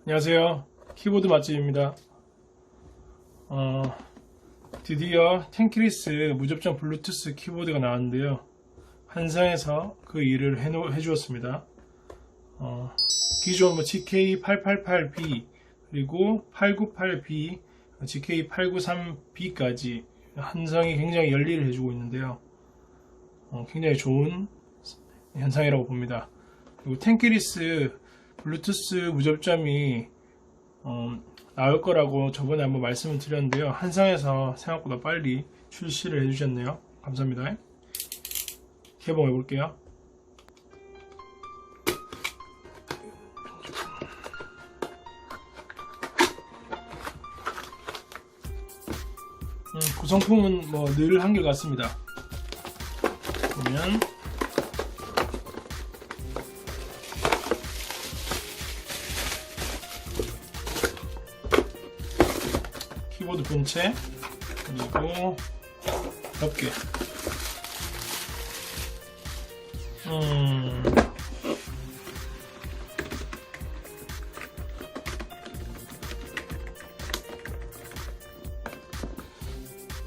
안녕하세요. 키보드 맛집입니다. 드디어 텐키리스 무접점 블루투스 키보드가 나왔는데요. 한상에서 그 일을 해주었습니다. 기존 GK888B 그리고 898B, GK893B까지 한상이 굉장히 열일을 해주고 있는데요. 굉장히 좋은 현상이라고 봅니다. 그리고 텐키리스 블루투스 무접점이 나올 거라고 저번에 한번 말씀을 드렸는데요. 한상에서 생각보다 빨리 출시를 해주셨네요. 감사합니다. 개봉해 볼게요. 구성품은 뭐 늘 한결같습니다. 보면 키보드 본체, 그리고 덮개.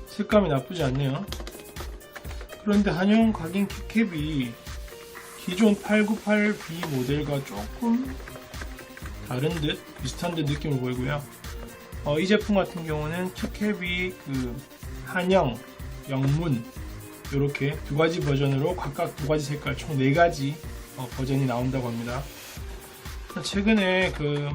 색감이 나쁘지 않네요. 그런데 한영 각인 키캡이 기존 898B 모델과 조금 다른 듯 비슷한 듯 느낌을 보이고요. 이 제품 같은 경우는 키캡이 그 한영, 영문 이렇게 두 가지 버전으로 각각 두 가지 색깔 총 4가지 버전이 나온다고 합니다. 최근에 그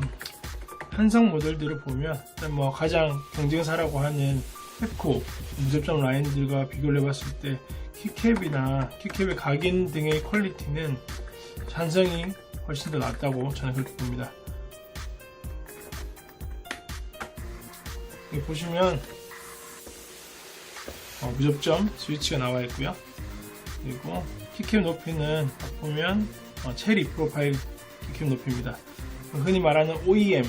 한성 모델들을 보면 뭐 가장 경쟁사라고 하는 펩코 무접점 라인들과 비교를 해봤을 때 키캡이나 키캡의 각인 등의 퀄리티는 한성이 훨씬 더 낫다고 저는 그렇게 봅니다. 여기 보시면 무접점 스위치가 나와 있고요. 그리고 키캡 높이는 딱 보면 체리 프로파일 키캡 높이입니다. 흔히 말하는 OEM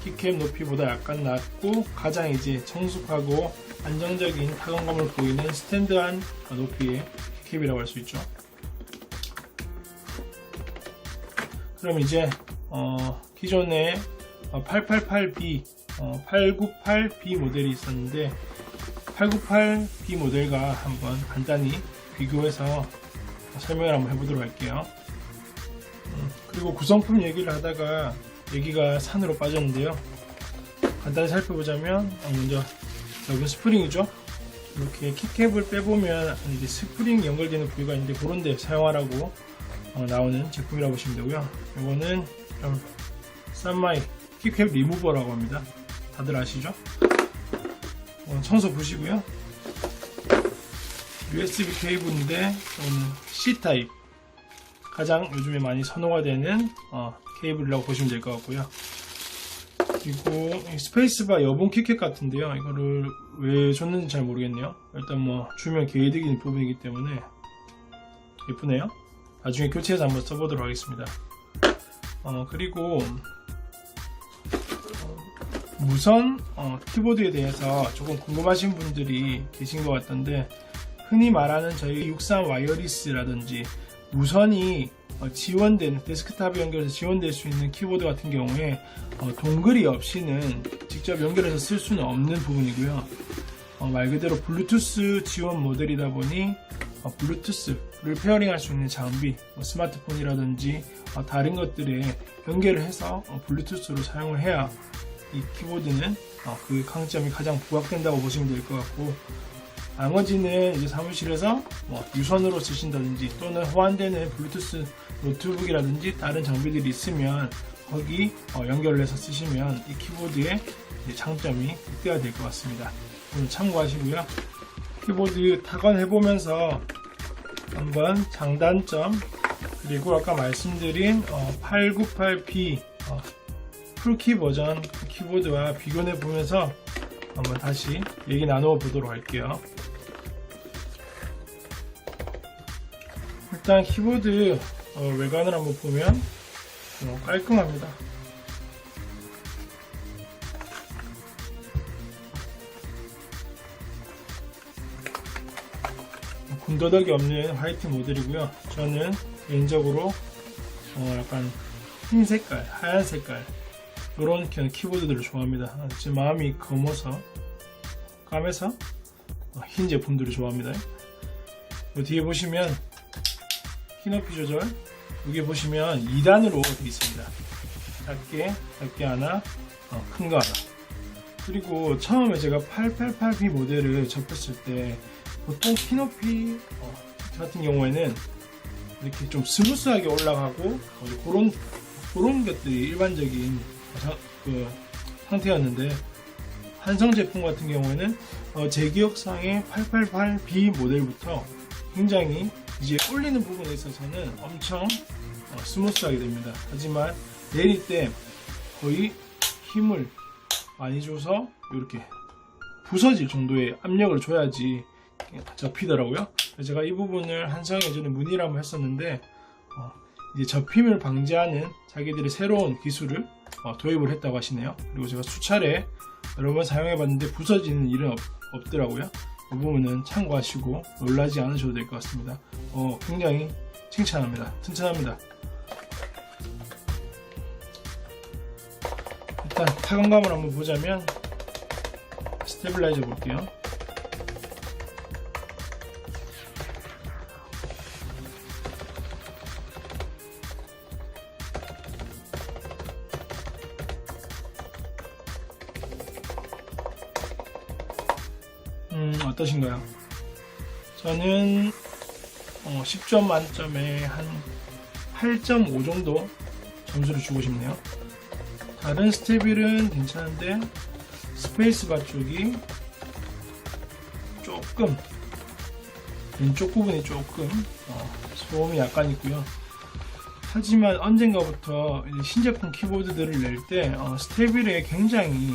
키캡 높이보다 약간 낮고 가장 이제 성숙하고 안정적인 타건감을 보이는 스탠드한 높이의 키캡이라고 할 수 있죠. 그럼 이제 기존에 888B, 898B 모델이 있었는데 898B 모델과 한번 간단히 비교해서 설명을 한번 해보도록 할게요. 그리고 구성품 얘기를 하다가 얘기가 산으로 빠졌는데요. 간단히 살펴보자면 먼저 여기 스프링이죠. 이렇게 키캡을 빼보면 이제 스프링 연결되는 부위가 있는데 그런 데 사용하라고 나오는 제품이라고 보시면 되고요. 이거는 좀 싼마이 키캡 리무버라고 합니다. 다들 아시죠? 청소 보시고요. USB 케이블인데 C타입 가장 요즘에 많이 선호가 되는 케이블이라고 보시면 될 것 같고요. 그리고 스페이스바 여분 키캡 같은데요. 이거를 왜 줬는지 잘 모르겠네요. 일단 뭐 주면 개이득인 부분이기 때문에 예쁘네요. 나중에 교체해서 한번 써보도록 하겠습니다. 그리고 무선 키보드에 대해서 조금 궁금하신 분들이 계신 것 같던데, 흔히 말하는 저희 63 와이어리스라든지 무선이 지원되는 데스크탑에 연결해서 지원될 수 있는 키보드 같은 경우에 동글이 없이는 직접 연결해서 쓸 수는 없는 부분이고요. 말 그대로 블루투스 지원 모델이다 보니 블루투스를 페어링할 수 있는 장비, 스마트폰이라든지 다른 것들에 연결을 해서 블루투스로 사용을 해야 이 키보드는 그 강점이 가장 부각된다고 보시면 될 것 같고, 나머지는 이제 사무실에서 유선으로 쓰신다든지 또는 호환되는 블루투스 노트북이라든지 다른 장비들이 있으면 거기 연결을 해서 쓰시면 이 키보드의 장점이 극대화될 것 같습니다. 오늘 참고하시고요. 키보드 타건해보면서 한번 장단점, 그리고 아까 말씀드린 898B 풀키 버전 키보드와 비교해보면서 한번 다시 얘기 나누어 보도록 할게요. 일단 키보드 외관을 한번 보면 깔끔합니다. 군더더기 없는 화이트 모델이고요. 저는 개인적으로 약간 흰 색깔, 하얀 색깔 이런 키보드들을 좋아합니다. 제 마음이 까매서 흰 제품들을 좋아합니다. 뒤에 보시면 키높이 조절, 여기 보시면 2단으로 되어 있습니다. 작게 하나, 큰 거 하나. 그리고 처음에 제가 888B 모델을 접했을 때 보통 키높이 같은 경우에는 이렇게 좀 스무스하게 올라가고 그런 것들이 일반적인 상태였는데, 한성 제품 같은 경우에는 제 기억상의 888B 모델부터 굉장히 이제 올리는 부분에 있어서는 엄청 스무스하게 됩니다. 하지만 내릴 때 거의 힘을 많이 줘서 이렇게 부서질 정도의 압력을 줘야지 접히더라고요. 제가 이 부분을 한성에 예전에 문의를 한번 했었는데 이제 접힘을 방지하는 자기들의 새로운 기술을 도입을 했다고 하시네요. 그리고 제가 수차례 여러 번 사용해 봤는데 부서지는 일은 없더라고요. 이 부분은 참고하시고 놀라지 않으셔도 될 것 같습니다. 굉장히 칭찬합니다. 일단 타건감을 한번 보자면 스테빌라이저 볼게요. 어떠신가요? 저는 10점 만점에 한 8.5 정도 점수를 주고 싶네요. 다른 스테빌은 괜찮은데 스페이스바 쪽이 조금 왼쪽 부분이 조금 소음이 약간 있고요. 하지만 언젠가부터 신제품 키보드들을 낼 때 스테빌에 굉장히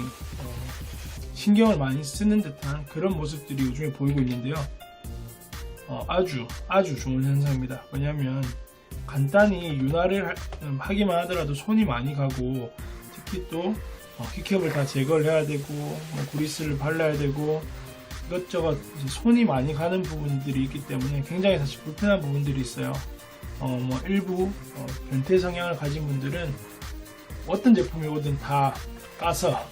신경을 많이 쓰는 듯한 그런 모습들이 요즘에 보이고 있는데요. 아주 좋은 현상입니다. 왜냐하면 간단히 윤활을 하기만 하더라도 손이 많이 가고, 특히 또 키캡을 다 제거를 해야 되고 그리스를 발라야 되고 이것저것 손이 많이 가는 부분들이 있기 때문에 굉장히 사실 불편한 부분들이 있어요. 일부 변태 성향을 가진 분들은 어떤 제품이 오든 다 까서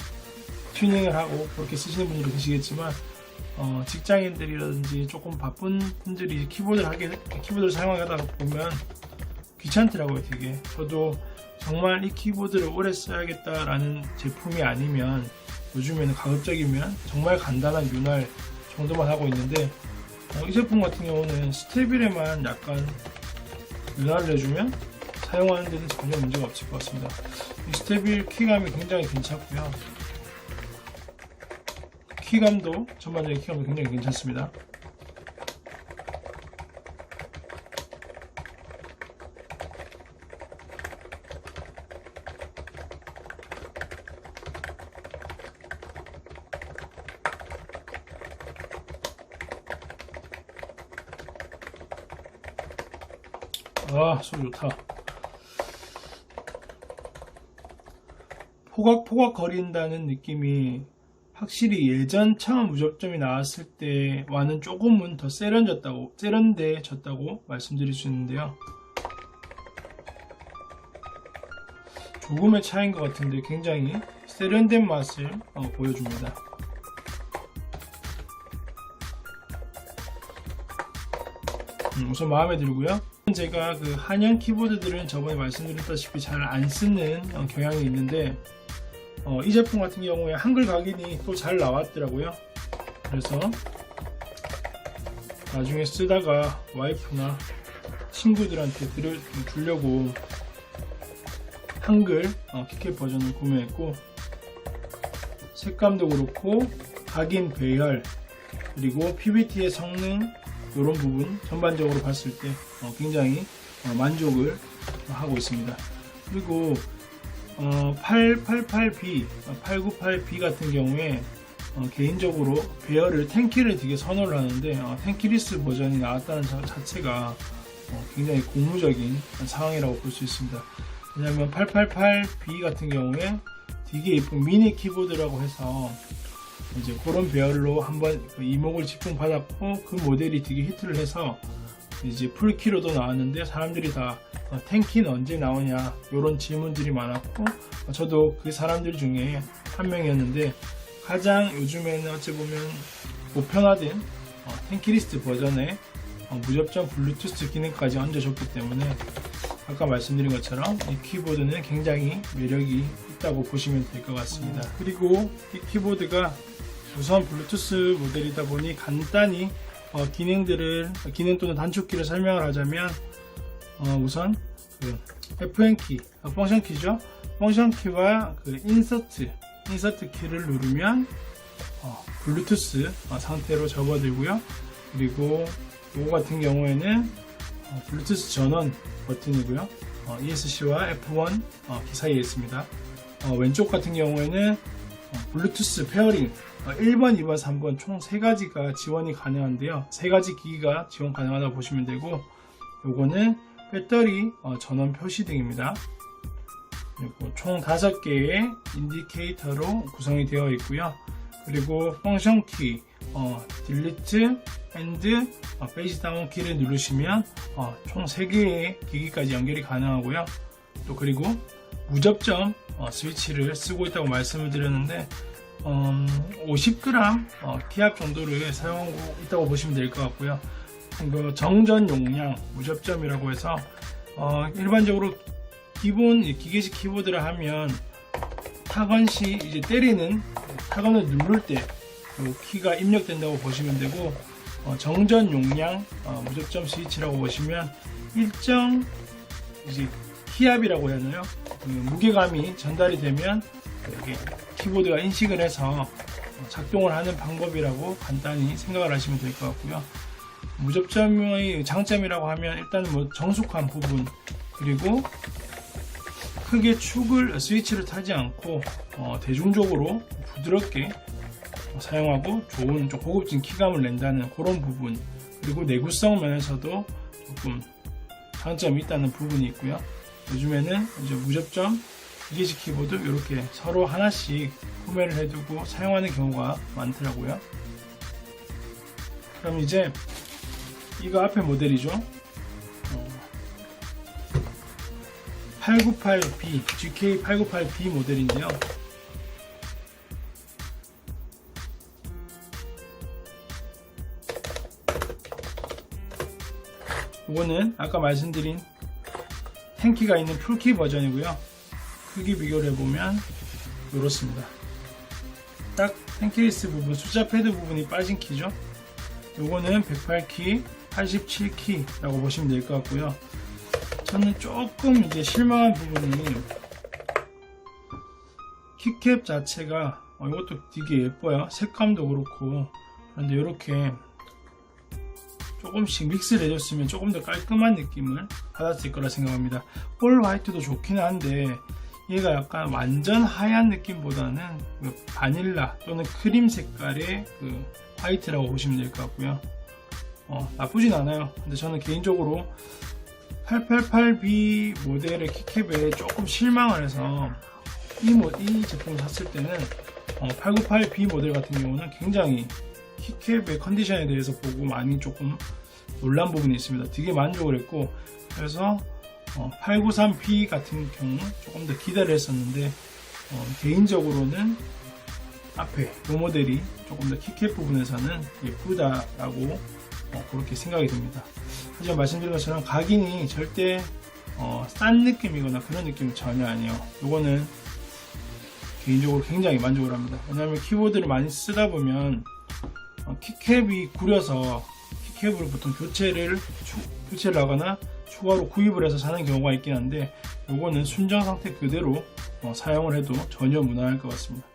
튜닝을 하고 그렇게 쓰시는 분들이 계시겠지만, 직장인들이라든지 조금 바쁜 분들이 키보드를 사용하다 보면 귀찮더라고요. 되게 저도 정말 이 키보드를 오래 써야겠다라는 제품이 아니면, 요즘에는 가급적이면 정말 간단한 윤활 정도만 하고 있는데, 이 제품 같은 경우는 스테빌에만 약간 윤활을 해주면 사용하는 데는 전혀 문제가 없을 것 같습니다. 이 스테빌 키감이 굉장히 괜찮고요. 전반적인 키감도 굉장히 괜찮습니다. 소리 좋다. 포각포각 거린다는 느낌이 확실히 예전 처음 무접점이 나왔을 때와는 조금은 더 세련돼졌다고 말씀드릴 수 있는데요. 조금의 차이인 것 같은데 굉장히 세련된 맛을 보여줍니다. 우선 마음에 들고요. 제가 그 한영 키보드들은 저번에 말씀드렸다시피 잘 안 쓰는 경향이 있는데, 이 제품 같은 경우에 한글 각인이 또 잘 나왔더라고요. 그래서 나중에 쓰다가 와이프나 친구들한테 주려고 한글 키캡 버전을 구매했고, 색감도 그렇고 각인 배열 그리고 PBT의 성능 이런 부분 전반적으로 봤을 때 굉장히 만족을 하고 있습니다. 그리고 888B, 898B 같은 경우에 개인적으로 배열을 텐키를 되게 선호를 하는데, 텐키리스 버전이 나왔다는 자체가 굉장히 고무적인 상황이라고 볼 수 있습니다. 왜냐하면 888B 같은 경우에 되게 예쁜 미니 키보드라고 해서 이제 그런 배열로 한번 그 이목을 집중받았고, 그 모델이 되게 히트를 해서 이제 풀키로도 나왔는데 사람들이 다 텐키는 언제 나오냐 이런 질문들이 많았고, 저도 그 사람들 중에 한 명이었는데, 가장 요즘에는 어찌 보면 보편화된 텐키리스트 버전에 무접점 블루투스 기능까지 얹어줬기 때문에 아까 말씀드린 것처럼 이 키보드는 굉장히 매력이 있다고 보시면 될 것 같습니다. 그리고 이 키보드가 우선 블루투스 모델이다 보니 간단히 기능 또는 단축키를 설명을 하자면, 우선 그 FN키, 펑션 키죠. 펑션 키와 그 인서트 키를 누르면 블루투스 상태로 접어들고요. 그리고 이거 같은 경우에는 블루투스 전원 버튼이고요. ESC와 F1 키 사이에 있습니다. 왼쪽 같은 경우에는 블루투스 페어링 1번, 2번, 3번 총 3가지가 지원이 가능한데요. 3가지 기기가 지원 가능하다고 보시면 되고, 요거는 배터리 전원 표시등입니다. 그리고 총 5개의 인디케이터로 구성이 되어 있고요. 그리고 펑션 키, 딜리트, 엔드, 페이지 다운 키를 누르시면 총 3개의 기기까지 연결이 가능하고요. 또 그리고 무접점 스위치를 쓰고 있다고 말씀을 드렸는데, 50g 키압 정도를 사용하고 있다고 보시면 될 것 같고요. 그 정전 용량 무접점이라고 해서 일반적으로 기본 기계식 키보드를 하면 타건 시 이제 때리는 타건을 누를 때 그 키가 입력된다고 보시면 되고, 정전 용량 무접점 스위치라고 보시면 일정 이제 키압이라고 해야 하나요? 그 무게감이 전달이 되면 이렇게 키보드가 인식을 해서 작동을 하는 방법이라고 간단히 생각을 하시면 될 것 같고요. 무접점의 장점이라고 하면 일단 정숙한 부분, 그리고 크게 스위치를 타지 않고 대중적으로 부드럽게 사용하고 좋은 좀 고급진 키감을 낸다는 그런 부분, 그리고 내구성 면에서도 조금 장점이 있다는 부분이 있고요. 요즘에는 이제 무접점 기계식 키보드 이렇게 서로 하나씩 구매를 해두고 사용하는 경우가 많더라고요. 그럼 이제 이거 앞에 모델이죠. 898B, GK898B 모델인데요. 이거는 아까 말씀드린 텐키가 있는 풀키 버전이고요. 크기 비교를 해보면 이렇습니다. 딱 텐키리스 부분, 숫자 패드 부분이 빠진 키죠. 요거는 108키, 87키라고 보시면 될 것 같고요. 저는 조금 이제 실망한 부분이 키캡 자체가 이것도 되게 예뻐요. 색감도 그렇고. 그런데 이렇게 조금씩 믹스를 해줬으면 조금 더 깔끔한 느낌을 받았을 거라 생각합니다. 올 화이트도 좋긴 한데 얘가 약간 완전 하얀 느낌보다는 그 바닐라 또는 크림 색깔의 그 화이트라고 보시면 될 것 같고요. 나쁘진 않아요. 근데 저는 개인적으로 888B 모델의 키캡에 조금 실망을 해서 이 제품을 샀을 때는 898B 모델 같은 경우는 굉장히 키캡의 컨디션에 대해서 보고 많이 조금 놀란 부분이 있습니다. 되게 만족을 했고, 그래서 893B 같은 경우 조금 더 기대를 했었는데 개인적으로는 앞에 이 모델이 조금 더 키캡 부분에서는 예쁘다라고 그렇게 생각이 듭니다. 하지만 말씀드린 것처럼 각인이 절대 싼 느낌이거나 그런 느낌은 전혀 아니에요. 이거는 개인적으로 굉장히 만족을 합니다. 왜냐하면 키보드를 많이 쓰다 보면 키캡이 구려서 키캡을 보통 교체를 하거나 추가로 구입을 해서 사는 경우가 있긴 한데, 이거는 순정 상태 그대로 사용을 해도 전혀 무난할 것 같습니다.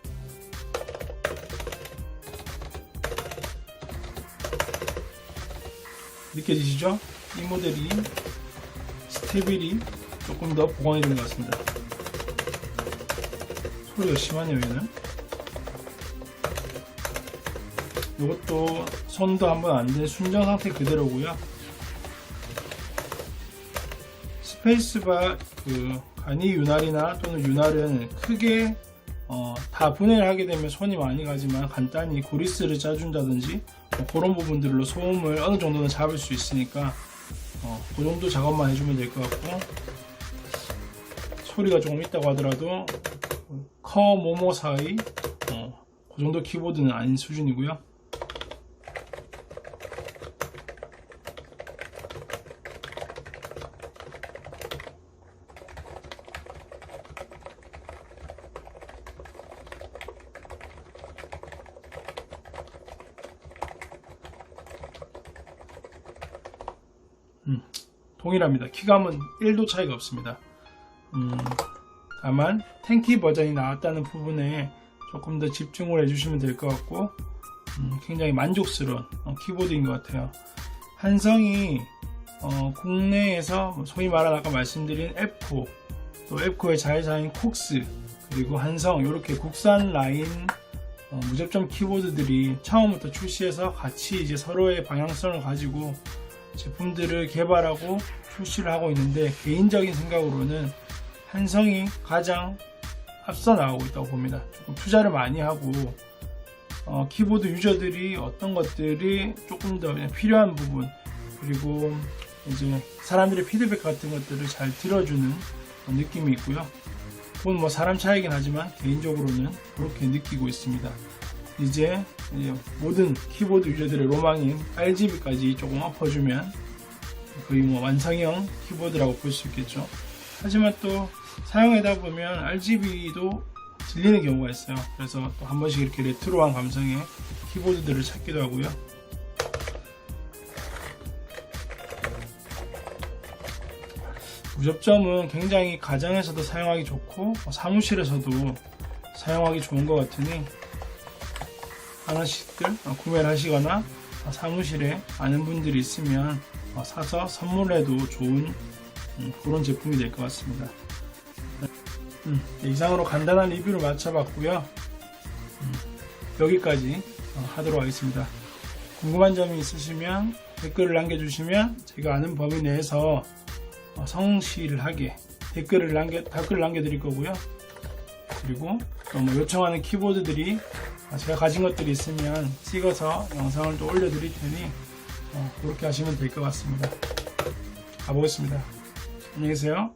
느껴지시죠? 이 모델이 스테빌이 조금 더 보강이 된 것 같습니다. 소리가 심하네요. 얘는 이것도 손도 한번 안 된 순정 상태 그대로고요. 스페이스바 그 간이 윤활이나 또는 윤활은 크게 다 분해를 하게 되면 손이 많이 가지만 간단히 고리스를 짜준다든지 그런 부분들로 소음을 어느 정도는 잡을 수 있으니까 그 정도 작업만 해주면 될 것 같고, 소리가 조금 있다고 하더라도 커 모모 사이 그 정도 키보드는 아닌 수준이고요. 동일합니다. 키감은 1도 차이가 없습니다. 다만 탱키 버전이 나왔다는 부분에 조금 더 집중을 해주시면 될 것 같고, 굉장히 만족스러운 키보드인 것 같아요. 한성이 국내에서 소위 말하는 아까 말씀드린 앱코, 또 앱코의 자회사인 콕스, 그리고 한성, 이렇게 국산 라인 무접점 키보드들이 처음부터 출시해서 같이 이제 서로의 방향성을 가지고 제품들을 개발하고 출시를 하고 있는데, 개인적인 생각으로는 한성이 가장 앞서 나가고 있다고 봅니다. 조금 투자를 많이 하고 키보드 유저들이 어떤 것들이 조금 더 필요한 부분, 그리고 이제 사람들의 피드백 같은 것들을 잘 들어주는 느낌이 있고요. 그건 뭐 사람 차이긴 하지만 개인적으로는 그렇게 느끼고 있습니다. 이제 모든 키보드 유저들의 로망인 RGB까지 조금 엎어주면 거의 뭐 완성형 키보드라고 볼 수 있겠죠. 하지만 또 사용하다 보면 RGB도 질리는 경우가 있어요. 그래서 또 한 번씩 이렇게 레트로한 감성의 키보드들을 찾기도 하고요. 무접점은 굉장히 가정에서도 사용하기 좋고 사무실에서도 사용하기 좋은 것 같으니 하나씩들 구매를 하시거나 사무실에 아는 분들이 있으면 사서 선물해도 좋은 그런 제품이 될 것 같습니다. 이상으로 간단한 리뷰를 마쳐봤고요. 여기까지 하도록 하겠습니다. 궁금한 점이 있으시면 댓글을 남겨주시면 제가 아는 범위 내에서 성실하게 댓글을 남겨드릴 거고요. 그리고 또 뭐 요청하는 키보드들이 제가 가진 것들이 있으면 찍어서 영상을 또 올려드릴 테니 그렇게 하시면 될 것 같습니다. 가보겠습니다. 안녕히 계세요.